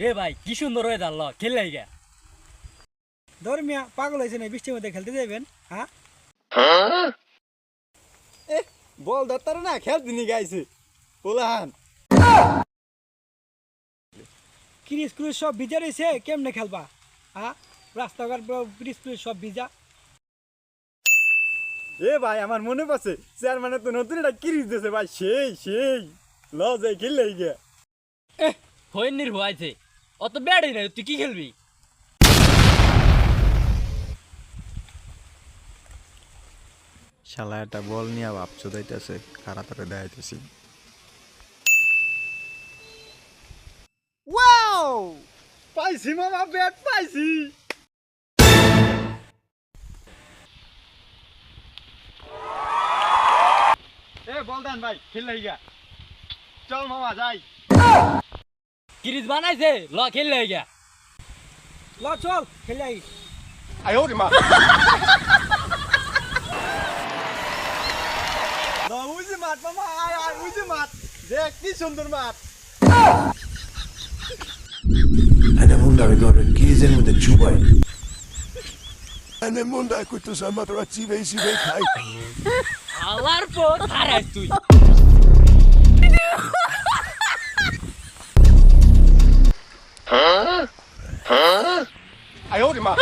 এ ভাই কি সুন্দর হয়ে দাঁড়ালো খেললে গা ধর্মিয়া পাগল হয়েছে না বৃষ্টির মধ্যে খেলতে যাবেন হ্যাঁ বল ধরতার না খেল দিনি গাইছে পোলাহান ক্রিস ক্রুজ সব ভিজা রয়েছে কেমনে খেলবা হ্যাঁ রাস্তাঘাট ক্রিস ক্রুজ সব ভিজা এ ভাই আমার মনে পড়ছে চেয়ারম্যানের তো নতুন একটা কিরিস দিয়েছে ভাই সেই ল যাই খেললে গিয়া হইনির হয়েছে অত ব্যাডই না তুই কি খেলবি শালা একটা বল নিয়ে ভাবছো যাইতেছে কারা তারে দেখাইতেছি ওয়াও পাইছি মামা ব্যাট পাইছি এ বল দেন ভাই খেললে গিয়া চল মামা যাই কিরিস বানাইছে ল খেললে গা ল চল খেলে আই উইজি মাঠ মামা আয় উইজি মাঠ দেখ কি সুন্দর মাঠ Eine Wunder ricordo il chiese mit der Chubai. Eine Wunder kutu sama trotsi vesi vekai. আলার পর হারাইস তুই আয় ওরে মা